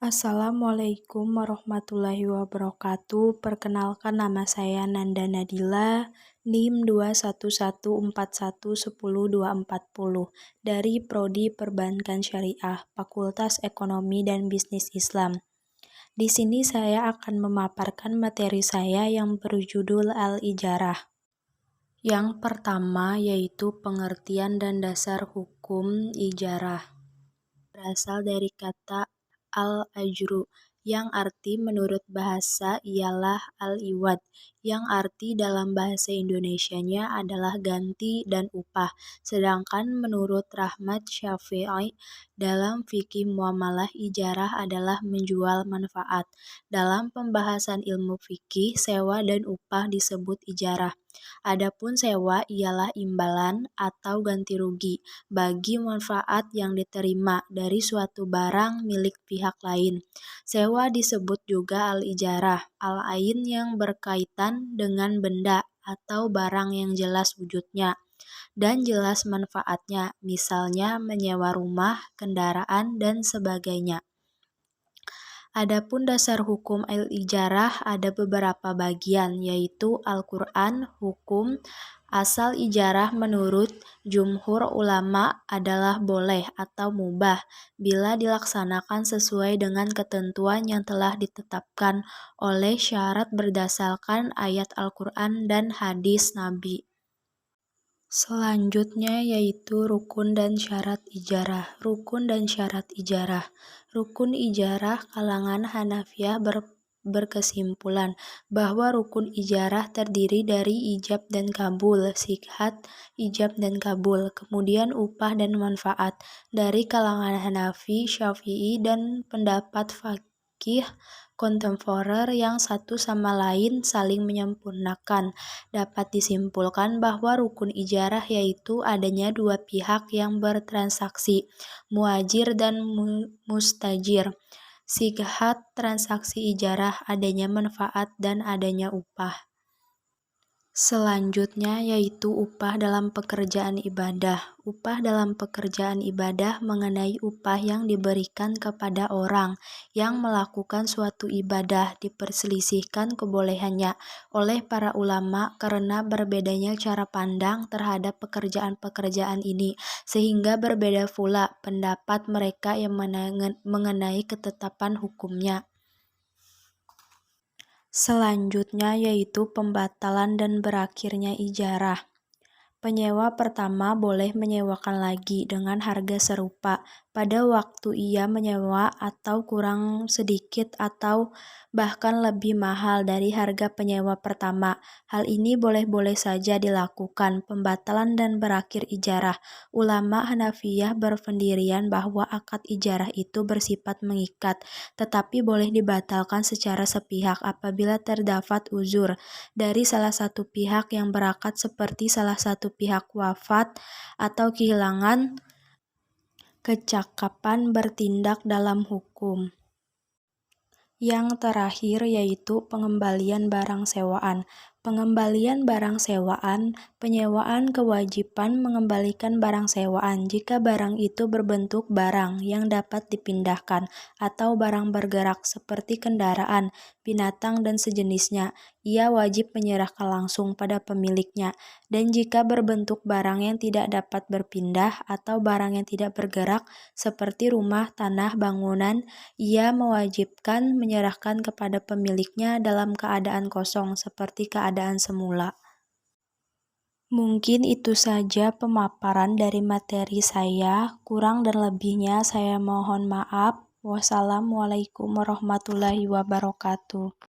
Assalamualaikum warahmatullahi wabarakatuh. Perkenalkan nama saya Nanda Nadila, NIM 211411024 dari Prodi Perbankan Syariah, Fakultas Ekonomi dan Bisnis Islam. Di sini saya akan memaparkan materi saya yang berjudul Al-Ijarah. Yang pertama yaitu pengertian dan dasar hukum ijarah. Berasal dari kata al-ajru, yang arti menurut bahasa ialah al-iwad, yang arti dalam bahasa Indonesianya adalah ganti dan upah. Sedangkan menurut Rahmat Syafi'i, dalam fikih muamalah ijarah adalah menjual manfaat. Dalam pembahasan ilmu fikih, sewa dan upah disebut ijarah. Adapun sewa ialah imbalan atau ganti rugi bagi manfaat yang diterima dari suatu barang milik pihak lain. Sewa disebut juga al-ijarah, al-ain yang berkaitan dengan benda atau barang yang jelas wujudnya dan jelas manfaatnya, misalnya menyewa rumah, kendaraan, dan sebagainya. Adapun dasar hukum al-ijarah ada beberapa bagian, yaitu Al-Quran, hukum. Asal ijarah menurut jumhur ulama adalah boleh atau mubah bila dilaksanakan sesuai dengan ketentuan yang telah ditetapkan oleh syarat berdasarkan ayat Al-Quran dan hadis Nabi. Selanjutnya yaitu rukun dan syarat ijarah. Rukun dan syarat ijarah. Rukun ijarah kalangan Hanafiyah berkesimpulan bahwa rukun ijarah terdiri dari ijab dan kabul, sikhat, ijab dan kabul, kemudian upah dan manfaat. Dari kalangan Hanafi, Syafi'i, dan pendapat fakih kontemporer yang satu sama lain saling menyempurnakan, dapat disimpulkan bahwa rukun ijarah yaitu adanya dua pihak yang bertransaksi, muajir dan mustajir. Sikhat transaksi ijarah adanya manfaat dan adanya upah. Selanjutnya yaitu upah dalam pekerjaan ibadah. Upah dalam pekerjaan ibadah mengenai upah yang diberikan kepada orang yang melakukan suatu ibadah, diperselisihkan kebolehannya oleh para ulama karena berbedanya cara pandang terhadap pekerjaan-pekerjaan ini, sehingga berbeda pula pendapat mereka yang mengenai ketetapan hukumnya. Selanjutnya yaitu pembatalan dan berakhirnya ijarah. Penyewa pertama boleh menyewakan lagi dengan harga serupa pada waktu ia menyewa atau kurang sedikit atau bahkan lebih mahal dari harga penyewa pertama. Hal ini boleh-boleh saja dilakukan. Pembatalan dan berakhir ijarah. Ulama Hanafiyah berpendirian bahwa akad ijarah itu bersifat mengikat, tetapi boleh dibatalkan secara sepihak apabila terdapat uzur dari salah satu pihak yang berakad seperti salah satu pihak wafat atau kehilangan kecakapan bertindak dalam hukum. Yang terakhir yaitu pengembalian barang sewaan. Pengembalian barang sewaan, penyewaan kewajiban mengembalikan barang sewaan jika barang itu berbentuk barang yang dapat dipindahkan atau barang bergerak seperti kendaraan, binatang, dan sejenisnya. Ia wajib menyerahkan langsung pada pemiliknya. Dan jika berbentuk barang yang tidak dapat berpindah atau barang yang tidak bergerak seperti rumah, tanah, bangunan, ia mewajibkan menyerahkan kepada pemiliknya dalam keadaan kosong seperti keadaan semula. Mungkin itu saja pemaparan dari materi saya. Kurang dan lebihnya saya mohon maaf. Wassalamualaikum warahmatullahi wabarakatuh.